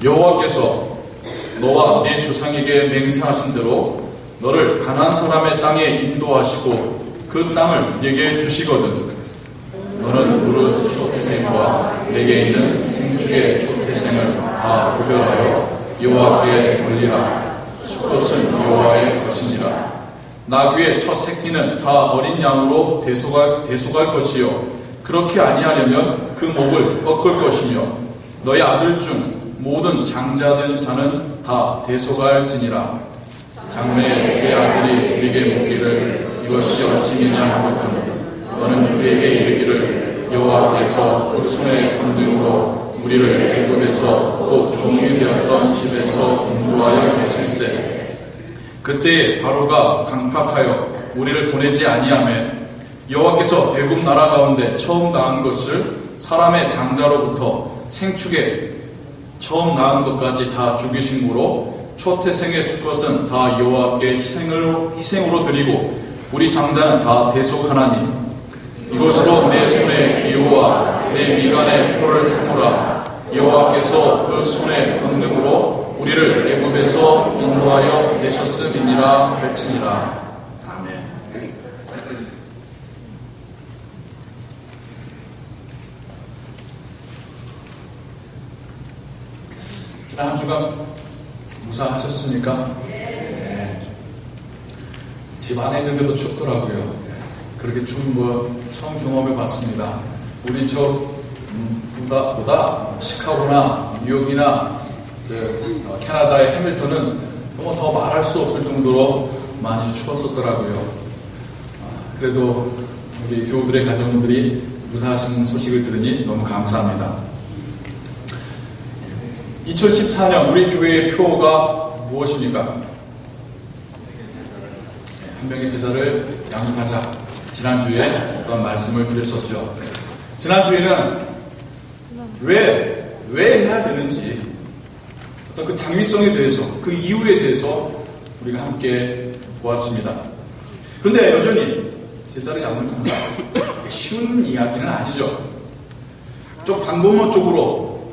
여호와께서 너와 네 조상에게 맹세하신 대로 너를 가나안 사람의 땅에 인도하시고 그 땅을 네게 주시거든 너는 무릇 초태생과 내게 있는 생축의 초태생을 다 구별하여 여호와께 돌리라. 수컷은 여호와의 것이니라. 나귀의 첫 새끼는 다 어린 양으로 대속할 것이요 그렇게 아니하려면 그 목을 꺾을 것이며 너의 아들 중 모든 장자된 자는 다 대속할지니라. 장래에 내 아들이 네게 묻기를 이것이 어찌미냐 하거든 너는 그에게 이르기를 여호와께서 그 손의 권능으로 우리를 애굽에서 곧 종이 되었던 집에서 인도하여 내실세. 그때에 바로가 강팍하여 우리를 보내지 아니하매 여호와께서 애굽 나라 가운데 처음 낳은 것을 사람의 장자로부터 생축에 처음 낳은 것까지 다 죽이심으로 초태생의 수컷은 다 여호와께 희생으로 드리고 우리 장자는 다 대속하나니 이것으로 내 손의 기호와 내 미간의 표를 삼으라. 여호와께서 그 손의 권능으로 우리를 애굽에서 인도하여 내셨음이니라 외치니라. 아멘. 지난 한 주간 무사하셨습니까? 네. 집 안에 있는데도 춥더라고요. 그렇게 추운 거 처음 경험해 봤습니다. 우리 보다 시카고나 뉴욕이나 캐나다의 해밀턴은 더 말할 수 없을 정도로 많이 추웠었더라고요. 그래도 우리 교우들의 가정들이 무사하신 소식을 들으니 너무 감사합니다. 2014년 우리 교회의 표가 무엇입니까? 한 명의 제자를 양육하자. 지난주에 어떤 말씀을 드렸었죠. 지난주에는 왜 해야 되는지 어떤 그 당위성에 대해서 그 이유에 대해서 우리가 함께 보았습니다. 그런데 여전히 제자를 양육한다. 쉬운 이야기는 아니죠. 좀 방법론적으로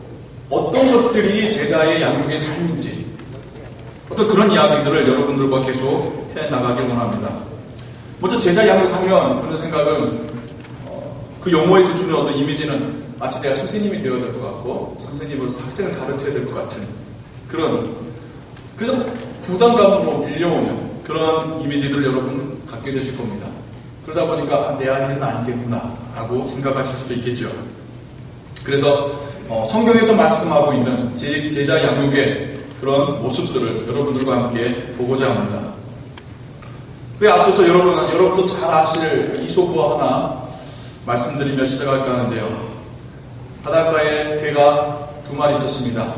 어떤 것들이 제자의 양육의 삶인지 어떤 그런 이야기들을 여러분들과 계속 해나가길 원합니다. 먼저 제자 양육하면 드는 생각은 그 용어에서 주는 어떤 이미지는 마치 내가 선생님이 되어야 될 것 같고 선생님으로서 학생을 가르쳐야 될 것 같은 그래서 부담감으로 밀려오는 그런 이미지들을 여러분 갖게 되실 겁니다. 그러다 보니까 내 할 일은 아니겠구나 라고 생각하실 수도 있겠죠. 그래서 성경에서 말씀하고 있는 제자 양육의 그런 모습들을 여러분들과 함께 보고자 합니다. 그에 앞서서 여러분도 잘 아실 이솝우화 하나 말씀드리며 시작할까 하는데요. 바닷가에 개가 두 마리 있었습니다.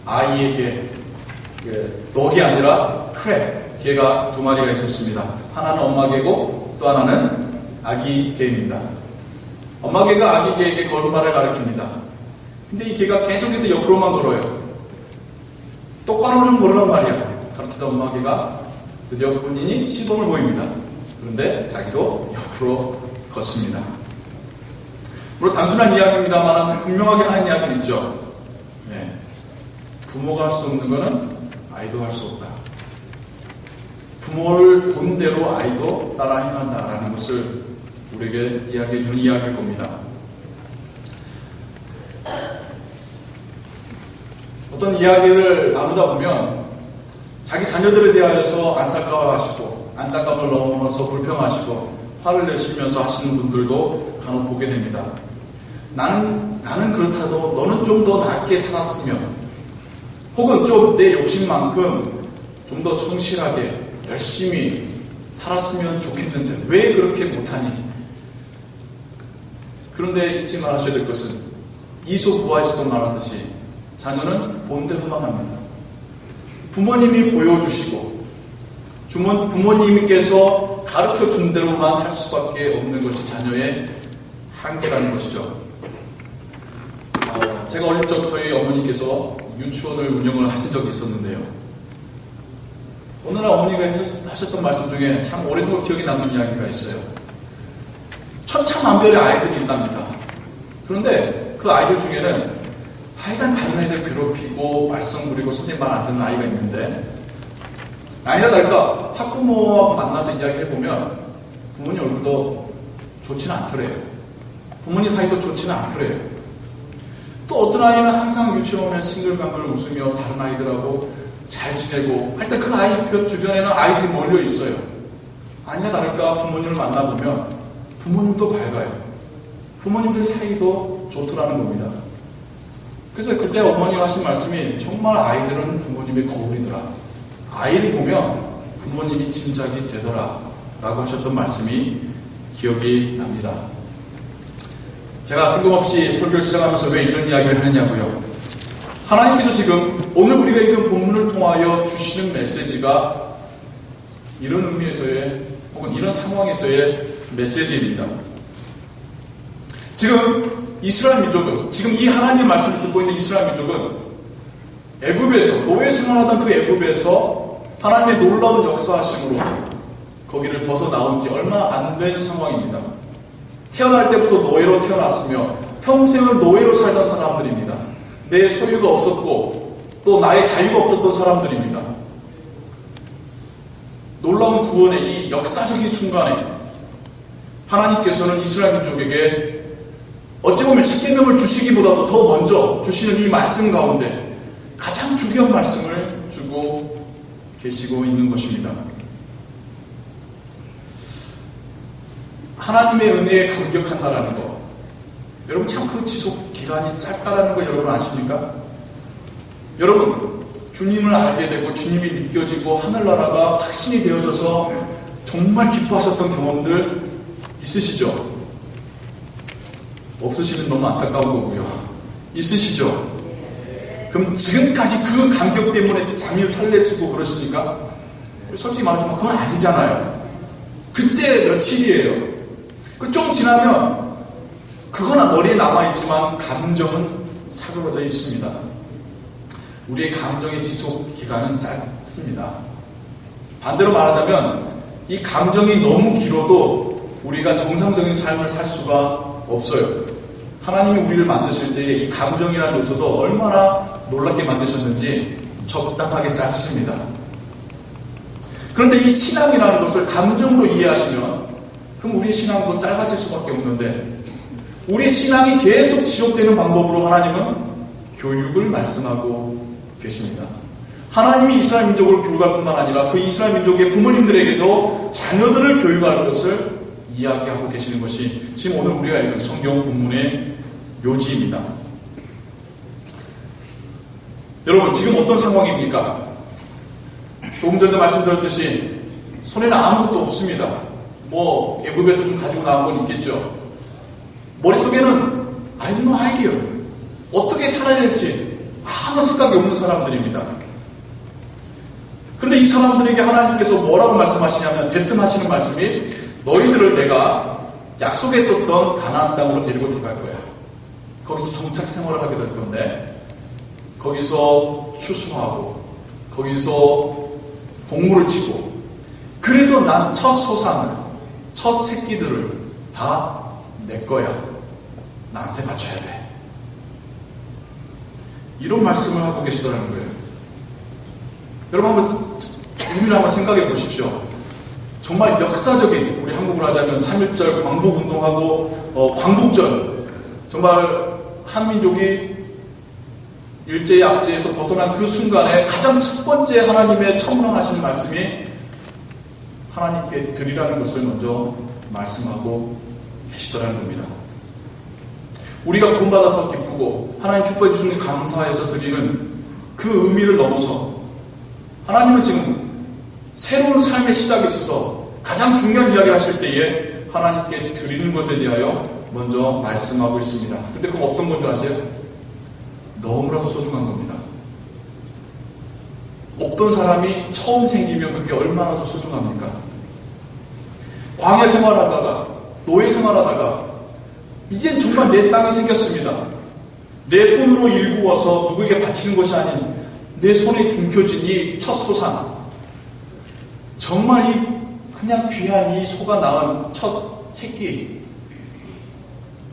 아이의 개, 덕이 아니라 크랩, 개가 두 마리가 있었습니다. 하나는 엄마 개고 또 하나는 아기 개입니다. 엄마 개가 아기 개에게 걸음마를 가르칩니다. 근데 이 개가 계속해서 옆으로만 걸어요. 똑바로 좀 걸으란 말이야. 가르치다 엄마 개가 드디어 본인이 시범을 보입니다. 그런데 자기도 옆으로 걷습니다. 물론 단순한 이야기입니다만 분명하게 하는 이야기는 있죠. 네. 부모가 할 수 없는 것은 아이도 할 수 없다. 부모를 본 대로 아이도 따라 행한다라는 것을 우리에게 이야기해 주는 이야기일 겁니다. 어떤 이야기를 나누다 보면 자기 자녀들에 대하여서 안타까워하시고 안타까움을 넘어서 불평하시고 화를 내시면서 하시는 분들도 간혹 보게 됩니다. 나는 그렇다도 너는 좀 더 낫게 살았으면 혹은 좀 내 욕심만큼 좀 더 성실하게 열심히 살았으면 좋겠는데 왜 그렇게 못하니? 그런데 잊지 말아셔야 될 것은 이솝우화에서도 말하듯이 자녀는 본대로만 합니다. 부모님이 보여주시고 부모님께서 가르쳐준 대로만 할 수밖에 없는 것이 자녀의 한계라는 것이죠. 제가 어릴 적 저희 어머니께서 유치원을 운영을 하신 적이 있었는데요. 어느 날 어머니가 하셨던 말씀 중에 참 오랫동안 기억에 남는 이야기가 있어요. 천차만별의 아이들이 있답니다. 그런데 그 아이들 중에는 하여간 다른 아이들 괴롭히고 말썽 부리고 선생님 말 안 듣는 아이가 있는데, 아니나 다를까 학부모하고 만나서 이야기를 해보면 부모님 얼굴도 좋지는 않더래요. 부모님 사이도 좋지는 않더래요. 또 어떤 아이는 항상 유치원 오면 싱글벙글 웃으며 다른 아이들하고 잘 지내고, 하여튼 그 아이 주변에는 아이들이 몰려 있어요. 아니나 다를까 부모님을 만나보면 부모님도 밝아요. 부모님들 사이도 좋더라는 겁니다. 그래서 그때 어머니가 하신 말씀이 정말 아이들은 부모님의 거울이더라. 아이를 보면 부모님이 짐작이 되더라 라고 하셨던 말씀이 기억이 납니다. 제가 뜬금없이 설교를 시작하면서 왜 이런 이야기를 하느냐고요. 하나님께서 지금 오늘 우리가 읽은 본문을 통하여 주시는 메시지가 이런 의미에서의 혹은 이런 상황에서의 메시지입니다. 지금 이스라엘 민족은, 지금 이 하나님의 말씀을 듣고 있는 이스라엘 민족은 애굽에서, 노예 생활하던 그 애굽에서 하나님의 놀라운 역사하심으로 거기를 벗어나온 지 얼마 안 된 상황입니다. 태어날 때부터 노예로 태어났으며 평생을 노예로 살던 사람들입니다. 내 소유가 없었고 또 나의 자유가 없었던 사람들입니다. 놀라운 구원의 이 역사적인 순간에 하나님께서는 이스라엘 민족에게 어찌 보면 십계명을 주시기보다도 더 먼저 주시는 이 말씀 가운데 가장 중요한 말씀을 주고 계시고 있는 것입니다. 하나님의 은혜에 감격한다라는 것, 여러분 참 그 지속 기간이 짧다라는 거 여러분 아십니까? 여러분 주님을 알게 되고 주님이 느껴지고 하늘나라가 확신이 되어져서 정말 기뻐하셨던 경험들 있으시죠? 없으시면 너무 안타까운 거고요. 있으시죠? 그럼 지금까지 그 감격 때문에 잠이 설레시고 그러십니까? 솔직히 말하자면 그건 아니잖아요. 그때 며칠이에요. 좀 지나면 그거나 머리에 남아있지만 감정은 사그러져 있습니다. 우리의 감정의 지속 기간은 짧습니다. 반대로 말하자면 이 감정이 너무 길어도 우리가 정상적인 삶을 살 수가 없어요. 하나님이 우리를 만드실 때에 이 감정이라는 요소도 얼마나 놀랍게 만드셨는지 적당하게 짧습니다. 그런데 이 신앙이라는 것을 감정으로 이해하시면 그럼 우리의 신앙도 짧아질 수밖에 없는데, 우리의 신앙이 계속 지속되는 방법으로 하나님은 교육을 말씀하고 계십니다. 하나님이 이스라엘 민족을 교육할 뿐만 아니라 그 이스라엘 민족의 부모님들에게도 자녀들을 교육할 것을 이야기하고 계시는 것이 지금 오늘 우리가 읽은 성경 본문의 요지입니다. 여러분 지금 어떤 상황입니까? 조금 전에 말씀드렸듯이 손에는 아무것도 없습니다. 뭐 애굽에서 좀 가지고 나온 건 있겠죠. 머릿속에는 I have no idea. 어떻게 살아야 될지 아무 생각이 없는 사람들입니다. 그런데 이 사람들에게 하나님께서 뭐라고 말씀하시냐면, 대뜸하시는 말씀이 너희들을 내가 약속했던 가나안 땅으로 데리고 들어갈 거야. 거기서 정착 생활을 하게 될 건데 거기서 추수하고 거기서 곡물을 치고, 그래서 난 첫 소산을, 첫 새끼들을 다 내 거야. 나한테 바쳐야 돼. 이런 말씀을 하고 계시더라는 거예요. 여러분 한번 의미를 한번 생각해 보십시오. 정말 역사적인, 우리 한국으로 하자면 3.1절 광복운동하고 광복절, 정말 한민족이 일제의 압제에서 벗어난 그 순간에 가장 첫 번째 하나님의 천명하신 말씀이 하나님께 드리라는 것을 먼저 말씀하고 계시더라는 겁니다. 우리가 구원받아서 기쁘고 하나님 축복해 주시는 감사해서 드리는 그 의미를 넘어서 하나님은 지금 새로운 삶의 시작에 있어서 가장 중요한 이야기를 하실 때에 하나님께 드리는 것에 대하여 먼저 말씀하고 있습니다. 근데 그건 어떤 건 줄 아세요? 너무나도 소중한 겁니다. 없던 사람이 처음 생기면 그게 얼마나 더 소중합니까? 광야 생활하다가, 노예 생활하다가 이젠 정말 내 땅이 생겼습니다. 내 손으로 일구어서 누구에게 바치는 것이 아닌 내 손에 움켜진 이 첫 소산, 정말 이 그냥 귀한 이 소가 낳은 첫 새끼,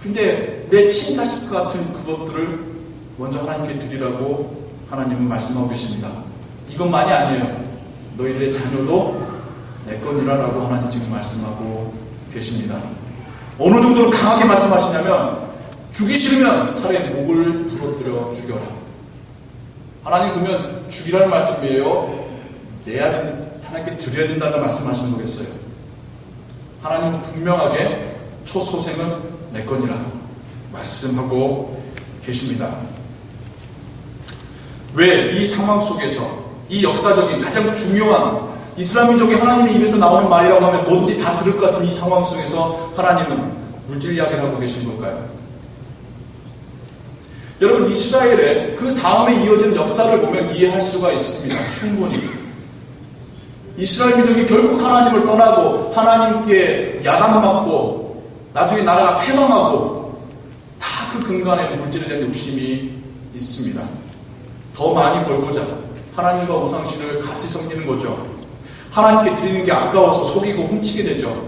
근데 내 친자식 같은 그것들을 먼저 하나님께 드리라고 하나님은 말씀하고 계십니다. 이것만이 아니에요. 너희들의 자녀도 내 거니라라고 하나님 지금 말씀하고 계십니다. 어느 정도로 강하게 말씀하시냐면 주기 싫으면 차라리 목을 부러뜨려 죽여라. 하나님 그러면 죽이라는 말씀이에요? 하나님께 드려야 된다는 말씀하시는 거겠어요? 하나님은 분명하게 첫 소생은 내 거니라 말씀하고 계십니다. 왜 이 상황 속에서 이 역사적인 가장 중요한 이슬람민족이 하나님의 입에서 나오는 말이라고 하면 뭐든지 다 들을 것 같은 이 상황 속에서 하나님은 물질 이야기를 하고 계신 걸까요? 여러분, 이스라엘의 그 다음에 이어진 역사를 보면 이해할 수가 있습니다. 충분히. 이스라엘 민족이 결국 하나님을 떠나고 하나님께 야단맞고 나중에 나라가 패망하고 다 그 근간에는 물질에 대한 욕심이 있습니다. 더 많이 벌고자 하나님과 우상신을 같이 섬기는 거죠. 하나님께 드리는 게 아까워서 속이고 훔치게 되죠.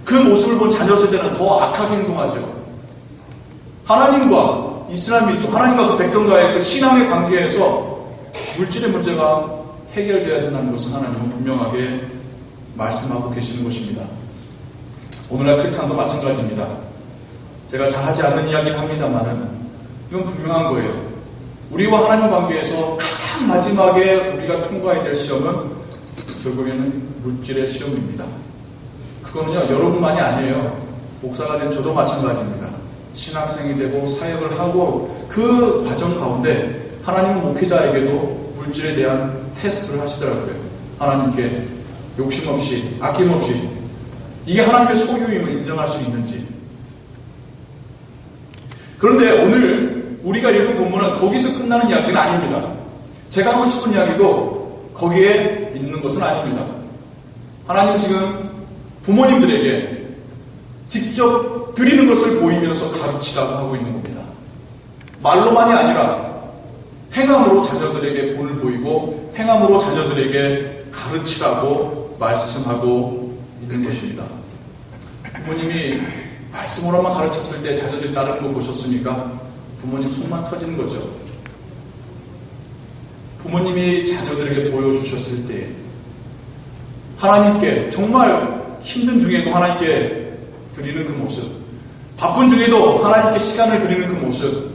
그 모습을 본 자녀 세대는 더 악하게 행동하죠. 하나님과 이스라엘 민족, 하나님과 그 백성과의 그 신앙의 관계에서 물질의 문제가 해결되어야 된다는 것을 하나님은 분명하게 말씀하고 계시는 것입니다. 오늘날 크리스찬도 마찬가지입니다. 제가 잘하지 않는 이야기를 합니다만은 이건 분명한 거예요. 우리와 하나님 관계에서 가장 마지막에 우리가 통과해야 될 시험은 결국에는 물질의 시험입니다. 그거는요, 여러분만이 아니에요. 목사가 된 저도 마찬가지입니다. 신학생이 되고 사역을 하고 그 과정 가운데 하나님은 목회자에게도 물질에 대한 테스트를 하시더라고요. 하나님께 욕심 없이 아낌없이 이게 하나님의 소유임을 인정할 수 있는지. 그런데 오늘 우리가 읽은 본문은 거기서 끝나는 이야기는 아닙니다. 제가 하고 싶은 이야기도 거기에 있는 것은 아닙니다. 하나님은 지금 부모님들에게 직접 드리는 것을 보이면서 가르치라고 하고 있는 겁니다. 말로만이 아니라 행함으로 자녀들에게 본을 보이고 행함으로 자녀들에게 가르치라고 말씀하고 있는 것입니다. 부모님이 말씀으로만 가르쳤을 때 자녀들이 따르는 거 보셨습니까? 부모님 속만 터지는 거죠. 부모님이 자녀들에게 보여주셨을 때 하나님께 정말 힘든 중에도 하나님께 드리는 그 모습, 바쁜 중에도 하나님께 시간을 드리는 그 모습,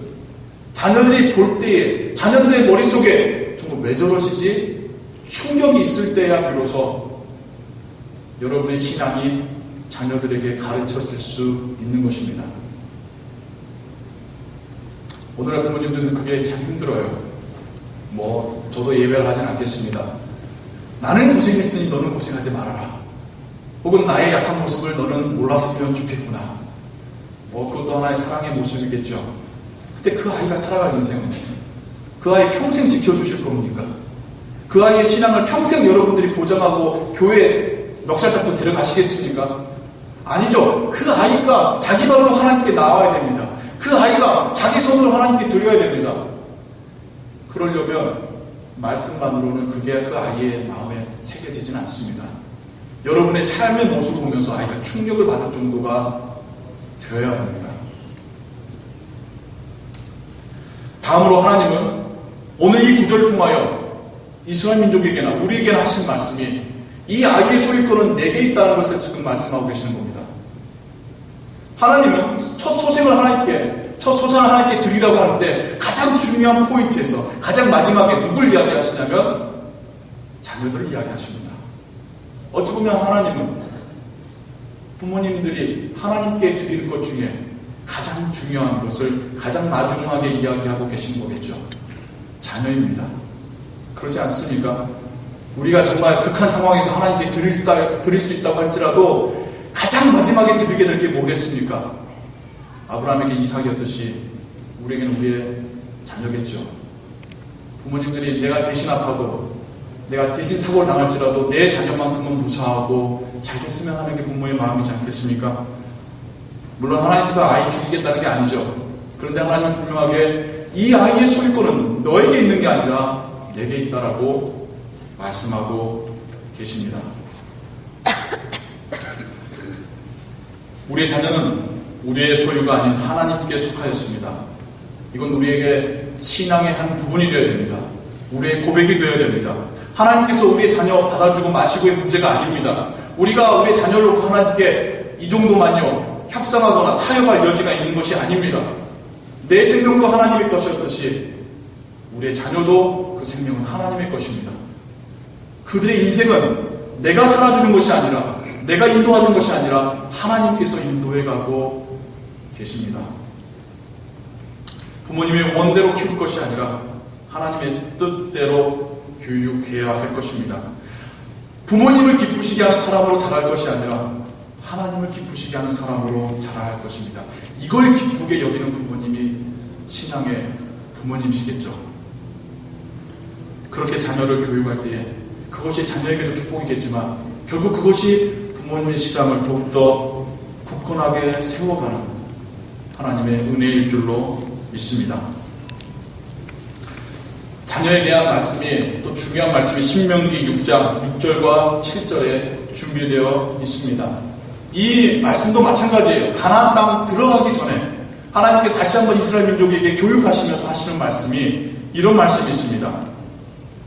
자녀들이 볼 때에 자녀들의 머릿속에 정말 왜 저러시지? 충격이 있을 때야 비로소 여러분의 신앙이 자녀들에게 가르쳐질 수 있는 것입니다. 오늘날 부모님들은 그게 참 힘들어요. 저도 예배를 하진 않겠습니다. 나는 고생했으니 너는 고생하지 말아라. 혹은 나의 약한 모습을 너는 몰랐으면 좋겠구나. 그것도 하나의 사랑의 모습이겠죠. 근데 그 아이가 살아갈 인생은 그 아이 평생 지켜주실 겁니까? 그 아이의 신앙을 평생 여러분들이 보장하고 교회에 멱살 잡고 데려가시겠습니까? 아니죠. 그 아이가 자기 발로 하나님께 나와야 됩니다. 그 아이가 자기 손으로 하나님께 드려야 됩니다. 그러려면 말씀만으로는 그게 그 아이의 마음에 새겨지지는 않습니다. 여러분의 삶의 모습을 보면서 아이가 충격을 받을 정도가 되어야 합니다. 다음으로 하나님은 오늘 이 구절을 통하여 이스라엘 민족에게나 우리에게나 하신 말씀이 이 아이의 소유권은 내게 있다는 것을 지금 말씀하고 계시는 겁니다. 하나님은 첫 소생을 하나님께 드리라고 하는데 가장 중요한 포인트에서 가장 마지막에 누굴 이야기하시냐면 자녀들을 이야기하십니다. 어찌 보면 하나님은 부모님들이 하나님께 드리는 것 중에 가장 중요한 것을 가장 마지막에 이야기하고 계신 거겠죠. 자녀입니다. 그렇지 않습니까? 우리가 정말 극한 상황에서 하나님께 드릴 수 있다고 할지라도 가장 마지막에 드리게 될 게 뭐겠습니까? 아브라함에게 이삭이었듯이 우리에게는 우리의 자녀겠죠. 부모님들이 내가 대신 아파도 내가 대신 사고를 당할지라도 내 자녀만큼은 무사하고 잘 됐으면 하는 게 부모의 마음이지 않겠습니까? 물론 하나님께서 아이 죽이겠다는 게 아니죠. 그런데 하나님은 분명하게 이 아이의 소유권은 너에게 있는 게 아니라 내게 있다라고 말씀하고 계십니다. 우리의 자녀는 우리의 소유가 아닌 하나님께 속하였습니다. 이건 우리에게 신앙의 한 부분이 되어야 됩니다. 우리의 고백이 되어야 됩니다. 하나님께서 우리의 자녀 받아주고 마시고의 문제가 아닙니다. 우리가 우리의 자녀를 놓고 하나님께 이 정도만요 협상하거나 타협할 여지가 있는 것이 아닙니다. 내 생명도 하나님의 것이었듯이 우리의 자녀도 그 생명은 하나님의 것입니다. 그들의 인생은 내가 살아주는 것이 아니라, 내가 인도하는 것이 아니라 하나님께서 인도해 가고 계십니다. 부모님의 원대로 키울 것이 아니라 하나님의 뜻대로 교육해야 할 것입니다. 부모님을 기쁘시게 하는 사람으로 자랄 것이 아니라 하나님을 기쁘시게 하는 사람으로 자라야 할 것입니다. 이걸 기쁘게 여기는 부모님이 신앙의 부모님이시겠죠. 그렇게 자녀를 교육할 때에 그것이 자녀에게도 축복이겠지만 결국 그것이 부모님의 신앙을 더욱더 굳건하게 세워가는 하나님의 은혜일 줄로 믿습니다. 자녀에 대한 말씀이 또 중요한 말씀이 신명기 6장 6절과 7절에 준비되어 있습니다. 이 말씀도 마찬가지예요. 가나안 땅 들어가기 전에 하나님께 다시 한번 이스라엘 민족에게 교육하시면서 하시는 말씀이 이런 말씀이 있습니다.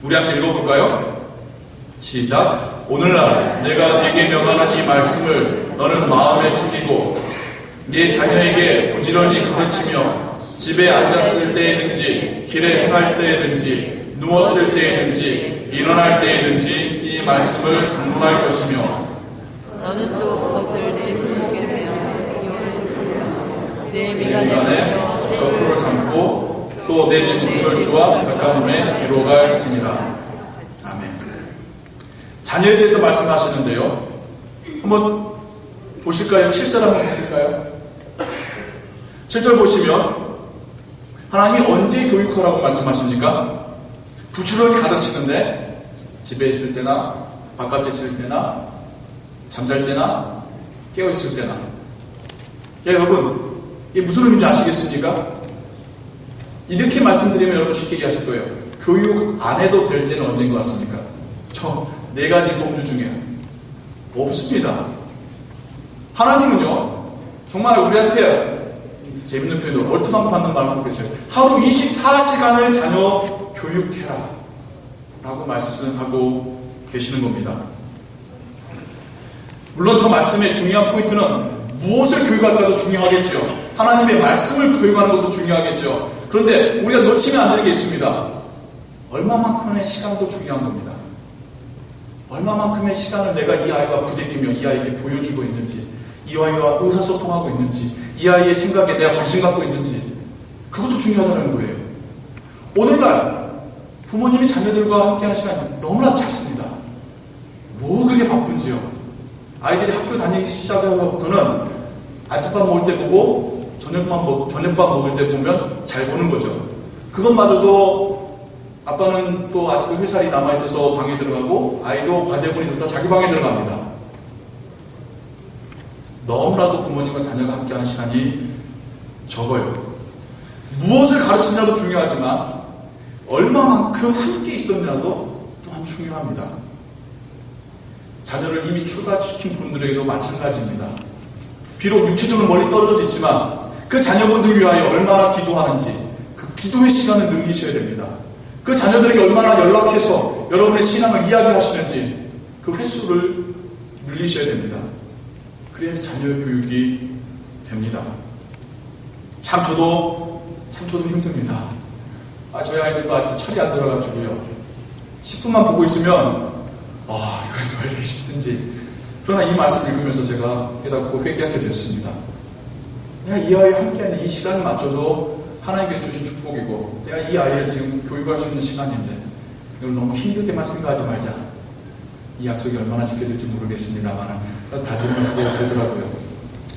우리 함께 읽어볼까요? 시작. 오늘날 내가 네게 명하는 이 말씀을 너는 마음에 새기고 네 자녀에게 부지런히 가르치며 집에 앉았을 때에든지 길에 행할 때에든지 누웠을 때에든지 일어날 때에든지 이 말씀을 강론할 것이며 너는 또 그것을 내 손목에 매어 내 미간에 붙여 표를 삼고 또 내 집 문설주와 가까움에 기록할지니라. 아멘. 자녀에 대해서 말씀하시는데요. 한번 보실까요? 7절 한번 보실까요? 7절 보시면 하나님이 언제 교육하라고 말씀하십니까? 부지런히 가르치는데 집에 있을 때나 바깥에 있을 때나 잠잘 때나 깨어있을 때나. 여러분 이게 무슨 의미인지 아시겠습니까? 이렇게 말씀드리면 여러분 쉽게 이해하실 거예요. 교육 안 해도 될 때는 언제인 것 같습니까? 저 4가지 범주 중에 없습니다. 하나님은요 정말 우리한테 재밌는 표현으로 얼토당토하는 말을 하고 계세요. 하루 24시간을 자녀 교육해라 라고 말씀하고 계시는 겁니다. 물론 저 말씀의 중요한 포인트는 무엇을 교육할까도 중요하겠죠. 하나님의 말씀을 교육하는 것도 중요하겠죠. 그런데 우리가 놓치면 안 되는 게 있습니다. 얼마만큼의 시간도 중요한 겁니다. 얼마만큼의 시간을 내가 이 아이와 부대끼며 이 아이에게 보여주고 있는지, 이 아이와 의사소통하고 있는지, 이 아이의 생각에 내가 관심 갖고 있는지, 그것도 중요하다는 거예요. 오늘날 부모님이 자녀들과 함께하는 시간이 너무나 짧습니다. 뭐 그렇게 바쁜지요. 아이들이 학교 다니기 시작하고부터는 아침밥 먹을 때 보고 저녁밥 먹을 때 보면 잘 보는 거죠. 그것마저도 아빠는 또 아직도 회살이 남아있어서 방에 들어가고 아이도 과제본이 있어서 자기 방에 들어갑니다. 너무나도 부모님과 자녀가 함께하는 시간이 적어요. 무엇을 가르치느냐도 중요하지만 얼마만큼 함께 있었느냐도 또한 중요합니다. 자녀를 이미 출가시킨 분들에게도 마찬가지입니다. 비록 육체적으로 멀리 떨어져 있지만 그 자녀분들 위하여 얼마나 기도하는지 그 기도의 시간을 늘리셔야 됩니다. 그 자녀들에게 얼마나 연락해서 여러분의 신앙을 이야기하시는지 그 횟수를 늘리셔야 됩니다. 그래야지 자녀의 교육이 됩니다. 참 저도 힘듭니다. 저희 아이들도 아직도 철이 안 들어가지고요. 10분만 보고 있으면 이걸 왜 이렇게 쉽든지. 그러나 이 말씀을 읽으면서 제가 깨닫고 회개하게 됐습니다. 내가 이 아이와 함께하는 이 시간을 맞춰도 하나님께서 주신 축복이고 내가 이 아이를 지금 교육할 수 있는 시간인데 이걸 너무 힘들게만 생각하지 말자. 이 약속이 얼마나 지켜질지 모르겠습니다만 그런 다짐을 하게 되더라고요.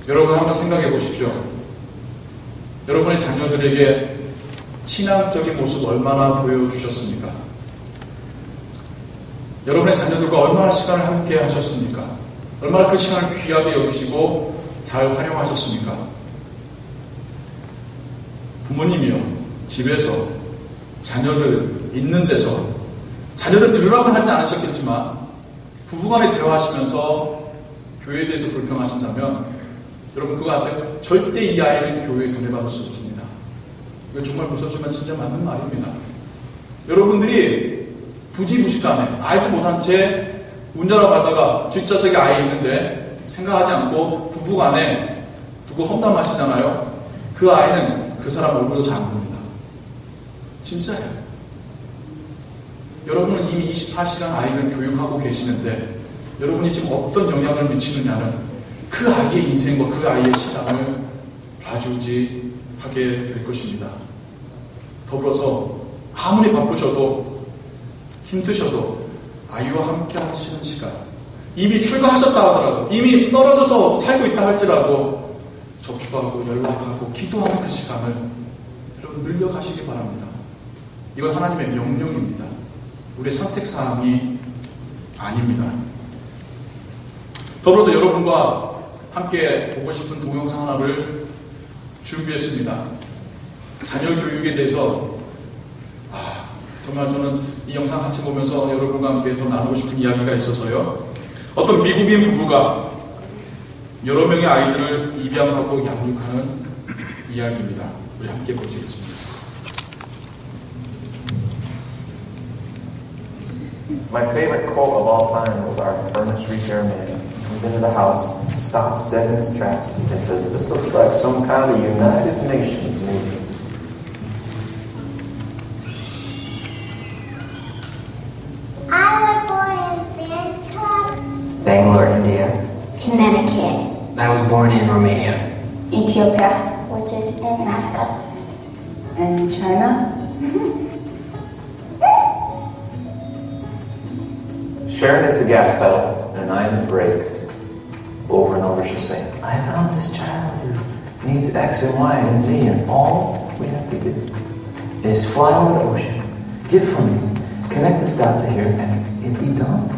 여러분 한번 생각해 보십시오. 여러분의 자녀들에게 신앙적인 모습 얼마나 보여주셨습니까? 여러분의 자녀들과 얼마나 시간을 함께 하셨습니까? 얼마나 그 시간을 귀하게 여기시고 잘 활용하셨습니까? 부모님이요, 집에서 자녀들 있는 데서 자녀들 들으라고는 하지 않으셨겠지만 부부간에 대화하시면서 교회에 대해서 불평하신다면 여러분 그거 아세요? 절대 이 아이는 교회에서 내받을 수 없습니다. 이거 정말 무섭지만 진짜 맞는 말입니다. 여러분들이 부지부식간에 알지 못한 채 운전하고 가다가 뒷좌석에 아이 있는데 생각하지 않고 부부간에 두고 험담하시잖아요. 그 아이는 그 사람 얼굴도 잘 모릅니다. 진짜예요. 여러분은 이미 24시간 아이를 교육하고 계시는데 여러분이 지금 어떤 영향을 미치느냐는 그 아이의 인생과 그 아이의 신앙을 좌지우지하게 될 것입니다. 더불어서 아무리 바쁘셔도 힘드셔도 아이와 함께 하시는 시간, 이미 출가하셨다 하더라도, 이미 떨어져서 살고 있다 할지라도 접촉하고 연락하고 기도하는 그 시간을 여러분 늘려가시기 바랍니다. 이건 하나님의 명령입니다. 우리의 선택사항이 아닙니다. 더불어서 여러분과 함께 보고 싶은 동영상 하나를 준비했습니다. 자녀 교육에 대해서 정말 저는 이 영상 같이 보면서 여러분과 함께 더 나누고 싶은 이야기가 있어서요. 어떤 미국인 부부가 여러 명의 아이들을 입양하고 양육하는 이야기입니다. 우리 함께 보시겠습니다. My favorite quote of all time was our furnace repair man. Comes into the house, stops dead in his tracks, and says, "This looks like some kind of United Nations movie." I was born in Bangkok, Bangalore, India. Connecticut, I was born in Romania. Ethiopia, which is in Africa, And China? Sharon is the gas pedal, and I am the brakes. Over and over she's saying, "I found this child who needs X and Y and Z, and all we have to do is fly over the ocean, get from here, connect the stop to here, and it'd be done."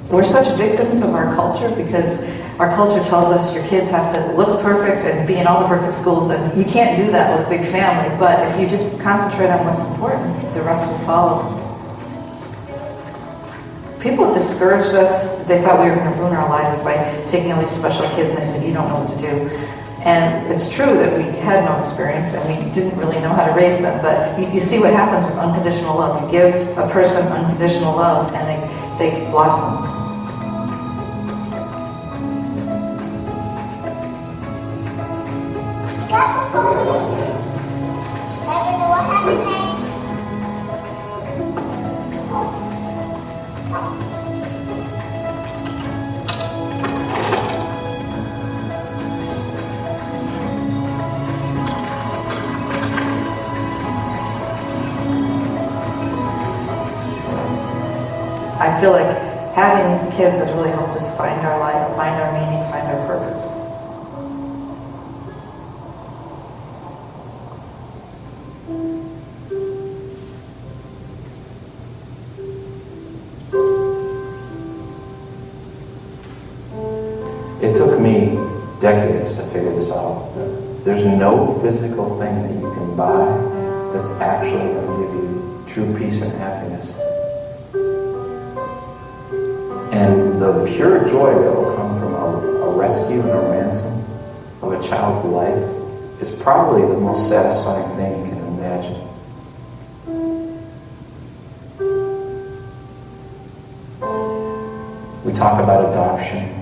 We're such victims of our culture because our culture tells us your kids have to look perfect and be in all the perfect schools, and you can't do that with a big family. But if you just concentrate on what's important, the rest will follow. People discouraged us. They thought we were going to ruin our lives by taking all these special kids, and they said, "You don't know what to do." And it's true that we had no experience and we didn't really know how to raise them, but you see what happens with unconditional love. You give a person unconditional love and they blossom. what happened next? I feel like having these kids has really helped us find our life, find our meaning, find our purpose. It took me decades to figure this out. There's no physical thing that you can buy that's actually going to give you true peace and happiness. And the pure joy that will come from a rescue and a ransom of a child's life is probably the most satisfying thing you can imagine. We talk about adoption.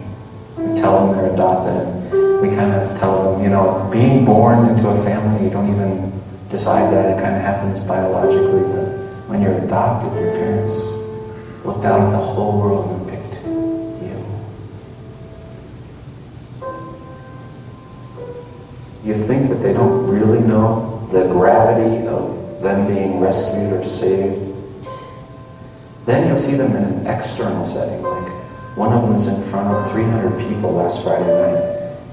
We tell them they're adopted, and we kind of tell them, you know, being born into a family, you don't even decide that. It kind of happens biologically, but when you're adopted, your parents looked out at the whole world and picked you. You think that they don't really know the gravity of them being rescued or saved. Then you'll see them in an external setting, like one of them is in front of 300 people last Friday night,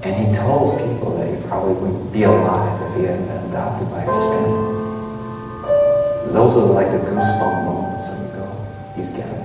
and he tells people that he probably wouldn't be alive if he hadn't been adopted by his family. Those are like the goosebump moments that we go, he's given it.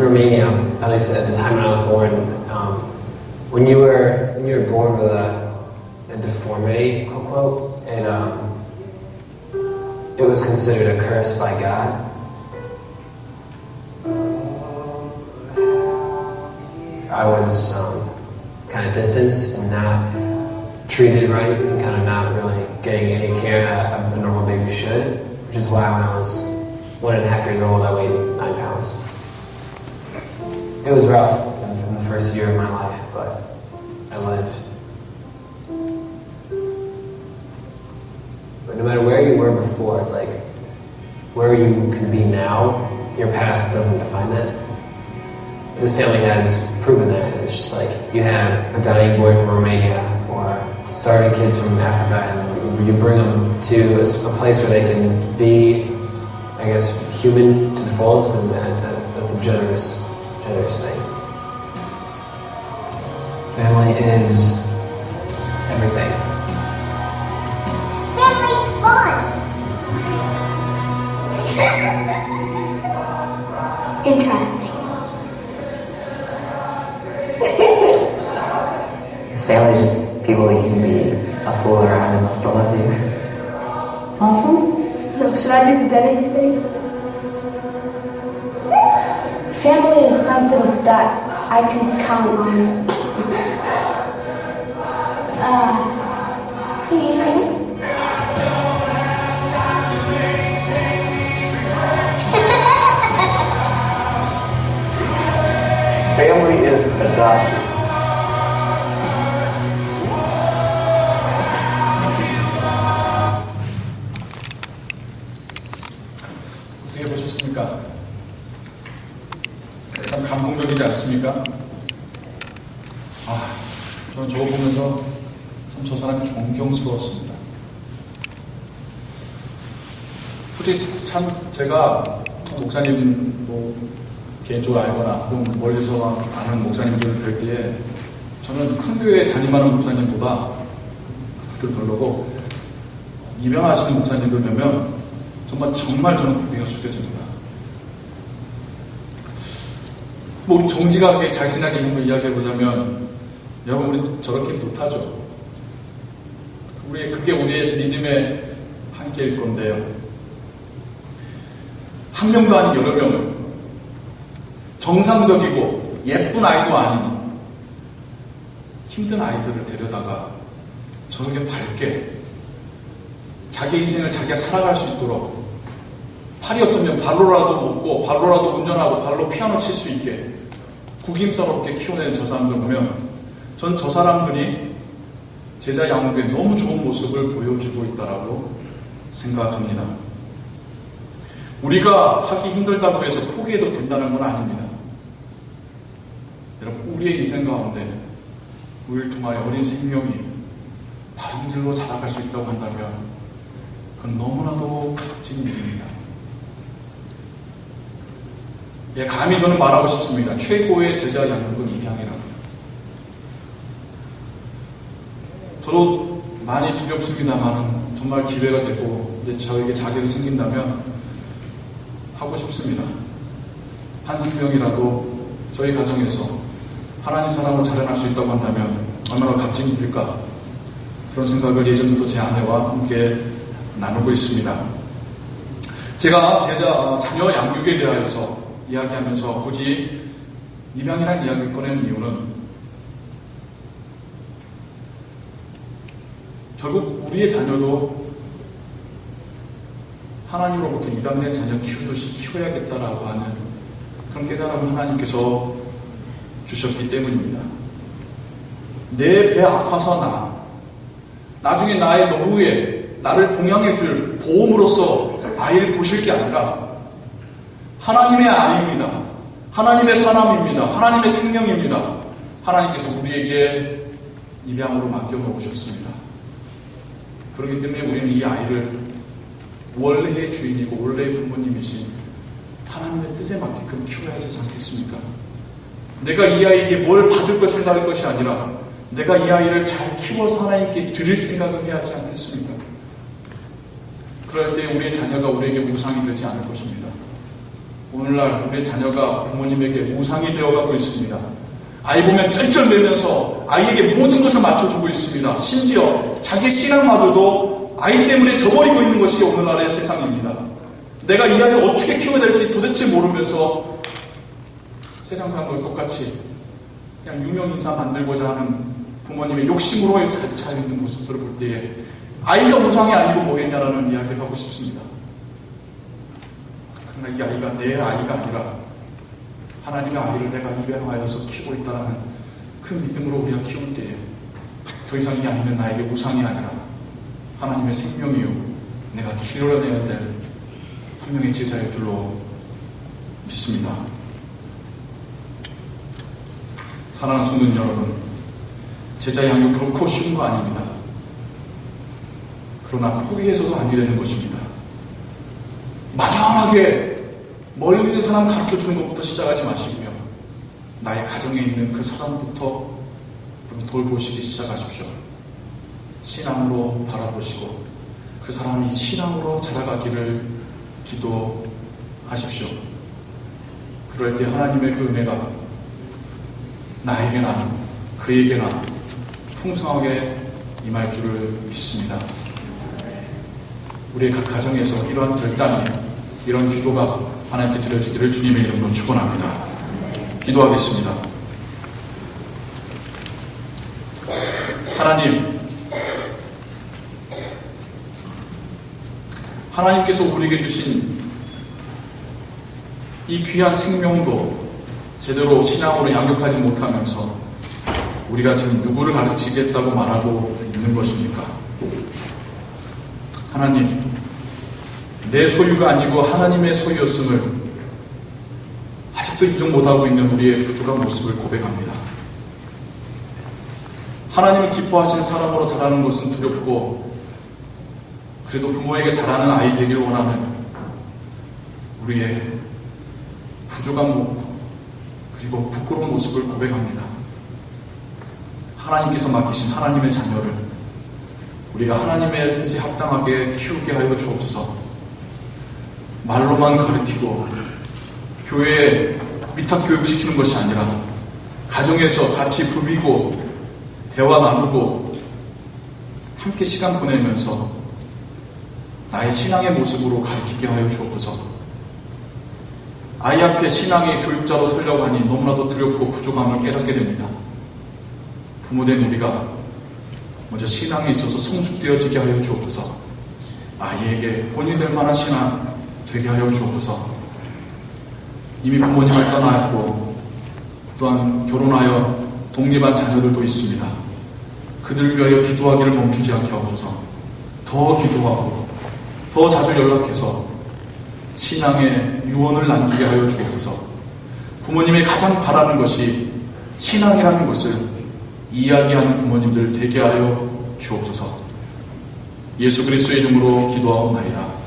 Romania, at least at the time when I was born, when you were born with a deformity, quote unquote, it was considered a curse by God. I was kind of distanced and not treated right, and kind of not really getting any care that a normal baby should, which is why when I was 1.5 years old, I weighed 9 pounds. It was rough in the first year of my life, but I lived. But no matter where you were before, it's like where you can be now, your past doesn't define that. This family has proven that. It's just like you have a dying boy from Romania or starving kids from Africa, and you bring them to a place where they can be, I guess, human to the fullest, and that's a generous thing. Family is everything. Family's fun. Interesting. His family is just people you can be a fool around and they'll still love you. Awesome. Should I do the daddy face? Family is something that I can count on. Family is adopted. 어떻게 보셨습니까? 참 감동적이지 않습니까? 저는 저거 보면서 참 저 사람이 존경스러웠습니다. 솔직히 참 제가 목사님 개인적으로 알거나 혹은 멀리서 아는 목사님들을 뵐 때에 저는 큰 교회에 담임하는 목사님보다 그들 별로고 유명하신 목사님들 뵈면 정말 저는 고개가 숙여집니다. 우리 정직하게 자신하게 한번 이야기해보자면 여러분 우리 저렇게 못하죠. 그게 우리의 믿음의 한계일 건데요. 한 명도 아닌 여러 명을 정상적이고 예쁜 아이도 아닌 힘든 아이들을 데려다가 저렇게 밝게 자기 인생을 자기가 살아갈 수 있도록 팔이 없으면 발로라도 먹고 발로라도 운전하고 발로 피아노 칠 수 있게 구김스럽게 키워내는 저 사람들 보면 전 저 사람들이 제자 양육에 너무 좋은 모습을 보여주고 있다라고 생각합니다. 우리가 하기 힘들다고 해서 포기해도 된다는 건 아닙니다. 여러분 우리의 인생 가운데 우리를 통하여 어린 생명이 다른 길로 자라갈 수 있다고 한다면 그건 너무나도 값진 일입니다. 감히 저는 말하고 싶습니다. 최고의 제자 양육은 입양이라고. 저도 많이 두렵습니다만 정말 기회가 되고 이제 저에게 자격이 생긴다면 하고 싶습니다. 한 생명이라도 저희 가정에서 하나님 사랑을 자라날 수 있다고 한다면 얼마나 값진 일일까, 그런 생각을 예전부터 제 아내와 함께 나누고 있습니다. 제가 자녀 양육에 대하여서 이야기하면서 굳이 입양이라는 이야기를 꺼내는 이유는 결국 우리의 자녀도 하나님으로부터 입양된 자녀 키우듯이 키워야겠다라고 하는 그런 깨달음을 하나님께서 주셨기 때문입니다. 내 배 아파서 나중에 나의 노후에 나를 봉양해줄 보험으로서 아이를 보실 게 아니라 하나님의 아이입니다. 하나님의 사람입니다. 하나님의 생명입니다. 하나님께서 우리에게 입양으로 맡겨놓으셨습니다. 그렇기 때문에 우리는 이 아이를 원래의 주인이고 원래의 부모님이신 하나님의 뜻에 맞게끔 키워야 하지 않겠습니까? 내가 이 아이에게 뭘 받을 걸 생각할 것이 아니라 내가 이 아이를 잘 키워서 하나님께 드릴 생각을 해야 하지 않겠습니까? 그럴 때 우리의 자녀가 우리에게 우상이 되지 않을 것입니다. 오늘날 우리 자녀가 부모님에게 우상이 되어가고 있습니다. 아이 보면 쩔쩔매면서 아이에게 모든 것을 맞춰주고 있습니다. 심지어 자기 신앙마저도 아이 때문에 저버리고 있는 것이 오늘날의 세상입니다. 내가 이 아이를 어떻게 키워야 될지 도대체 모르면서 세상 사람들 똑같이 그냥 유명인사 만들고자 하는 부모님의 욕심으로 가득 차 있는 모습들을 볼 때에 아이가 우상이 아니고 뭐겠냐라는 이야기를 하고 싶습니다. 그러나 이 아이가 내 아이가 아니라 하나님의 아이를 내가 입양하여서 키우고 있다는 그 믿음으로 우리가 키울 때에 더 이상 이 아이는 나에게 우상이 아니라 하나님의 생명이요 내가 키워내야 될 한 명의 제자일 줄로 믿습니다. 사랑하는 성도 여러분, 제자 양육 결코 쉬운 거 아닙니다. 그러나 포기해서도 안 되는 것입니다. 막연하게 멀리 있는 사람 가르쳐주는 것부터 시작하지 마시고요. 나의 가정에 있는 그 사람부터 돌보시기 시작하십시오. 신앙으로 바라보시고 그 사람이 신앙으로 자라가기를 기도하십시오. 그럴 때 하나님의 그 은혜가 나에게나 그에게나 풍성하게 임할 줄을 믿습니다. 우리의 각 가정에서 이러한 결단이, 이런 기도가 하나님께 드려지기를 주님의 이름으로 축원합니다. 기도하겠습니다. 하나님께서 우리에게 주신 이 귀한 생명도 제대로 신앙으로 양육하지 못하면서 우리가 지금 누구를 가르치겠다고 말하고 있는 것입니까? 하나님, 내 소유가 아니고 하나님의 소유였음을 아직도 인정 못하고 있는 우리의 부족한 모습을 고백합니다. 하나님을 기뻐하시는 사람으로 자라는 것은 두렵고 그래도 부모에게 잘하는 아이 되길 원하는 우리의 부족한 그리고 부끄러운 모습을 고백합니다. 하나님께서 맡기신 하나님의 자녀를 우리가 하나님의 뜻에 합당하게 키우게 하여 주옵소서. 말로만 가르치고 교회에 위탁교육시키는 것이 아니라 가정에서 같이 부비고 대화 나누고 함께 시간 보내면서 나의 신앙의 모습으로 가르치게 하여 주옵소서. 아이 앞에 신앙의 교육자로 서려고 하니 너무나도 두렵고 부족함을 깨닫게 됩니다. 부모된 우리가 먼저 신앙에 있어서 성숙되어지게 하여 주옵소서. 아이에게 본이 될 만한 신앙 되게 하여 주옵소서. 이미 부모님을 떠나였고 또한 결혼하여 독립한 자녀들도 있습니다. 그들을 위하여 기도하기를 멈추지 않게 하옵소서. 더 기도하고 더 자주 연락해서 신앙의 유언을 남기게 하여 주옵소서. 부모님이 가장 바라는 것이 신앙이라는 것을 이야기하는 부모님들 되게 하여 주옵소서. 예수 그리스도의 이름으로 기도하옵나이다.